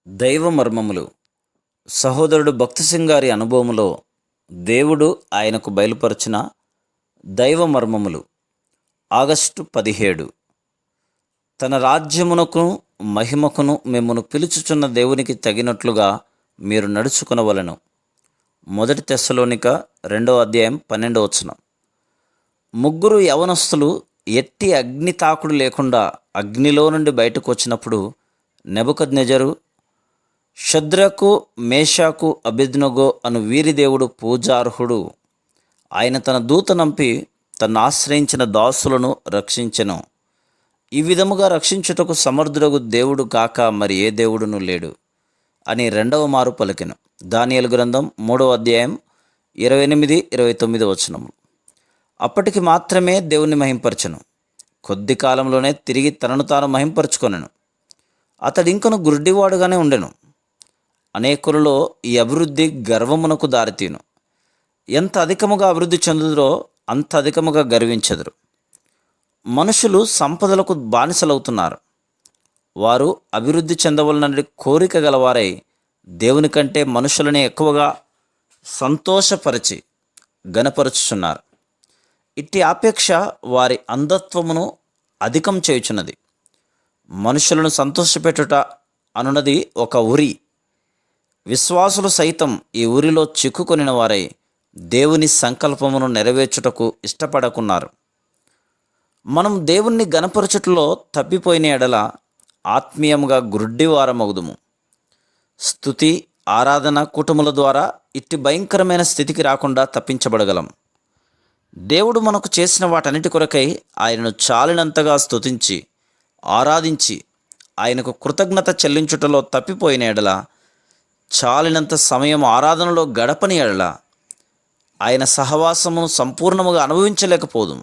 దైవ మర్మములు. సహోదరుడు భక్తసింగ్ గారి అనుభవములో దేవుడు ఆయనకు బయలుపరిచిన దైవ మర్మములు. ఆగస్టు 17. తన రాజ్యమునకు మహిమకును మిమ్మును పిలుచుచున్న దేవునికి తగినట్లుగా మీరు నడుచుకొనవలెను. 1 తెస్సలోనిక 2:12. ముగ్గురు యవనస్తులు ఎట్టి అగ్ని తాకుడు లేకుండా అగ్నిలో నుండి బయటకు వచ్చినప్పుడు నెబుకద్నెజరు, షద్రకు, మేషాకు, అబేద్నెగో అను వీరి దేవుడు పూజార్హుడు. ఆయన తన దూత నంపి తన్ను ఆశ్రయించిన దాసులను రక్షించెను. ఈ విధముగా రక్షించుటకు సమర్థుడగు దేవుడు కాక మరి ఏ దేవుడును లేడు అని రెండవ మారు పలికెను. దానియేలు గ్రంథం 3:28-29. అప్పటికి మాత్రమే దేవుణ్ణి మహింపరచెను. కొద్ది కాలంలోనే తిరిగి తనను తాను మహింపరచుకొనెను. అతడింకను గుడ్డివాడుగానే ఉండెను. అనేకులలో ఈ అభివృద్ధి గర్వమునకు దారితీను. ఎంత అధికముగా అభివృద్ధి చెందుదురో అంత అధికముగా గర్వించెదరు. మనుషులు సంపదలకు బానిసలవుతున్నారు. వారు అభివృద్ధి చెందవలనని కోరిక గలవారై దేవుని కంటే మనుషులని ఎక్కువగా సంతోషపరిచి గనపరుచుచున్నారు. ఇట్టి ఆపేక్ష వారి అంధత్వమును అధికం చేయుచున్నది. మనుషులను సంతోషపెట్టుట అనున్నది ఒక ఉరి. విశ్వాసులు సైతం ఈ ఊరిలో చిక్కుకొనిన వారై దేవుని సంకల్పమును నెరవేర్చుటకు ఇష్టపడకున్నారు. మనం దేవుణ్ణి గణపరచుటలో తప్పిపోయిన ఎడల ఆత్మీయముగా గుడ్డివారమగుదుము. స్తుతి, ఆరాధన, కూటముల ద్వారా ఇట్టి భయంకరమైన స్థితికి రాకుండా తప్పించబడగలం. దేవుడు మనకు చేసిన వాటన్నిటి కొరకై ఆయనను చాలినంతగా స్తుతించి ఆరాధించి ఆయనకు కృతజ్ఞత చెల్లించుటలో తప్పిపోయిన ఎడల, చాలినంత సమయం ఆరాధనలో గడపని ఎడల ఆయన సహవాసమును సంపూర్ణముగా అనుభవించలేకపోదు.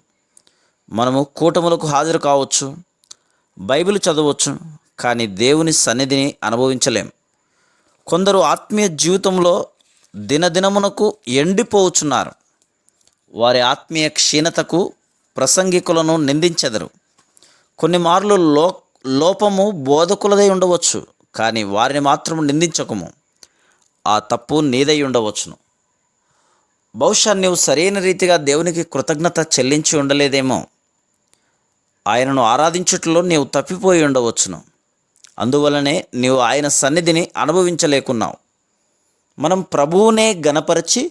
మనము కూటములకు హాజరు కావచ్చు, బైబిల్ చదవచ్చు, కానీ దేవుని సన్నిధిని అనుభవించలేం. కొందరు ఆత్మీయ జీవితంలో దినదినమునకు ఎండిపోవచ్చున్నారు. వారి ఆత్మీయ క్షీణతకు ప్రసంగికులను నిందించెదరు. కొన్ని మార్లు లోపము బోధకులదై ఉండవచ్చు, కానీ వారిని మాత్రం నిందించకము. ఆ తప్పు నీదై ఉండవచ్చును. బహుశా నీవు సరైన రీతిగా దేవునికి కృతజ్ఞత చెల్లించి ఉండలేదేమో. ఆయనను ఆరాధించుటలో నీవు తప్పిపోయి ఉండవచ్చును. అందువలనే నీవు ఆయన సన్నిధిని అనుభవించలేకున్నావు. మనం ప్రభువునే గణపరిచి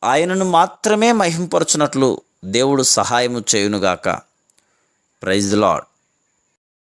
ఆయనను మాత్రమే మహింపరచునట్లు దేవుడు సహాయము చేయునుగాక. Praise the lord.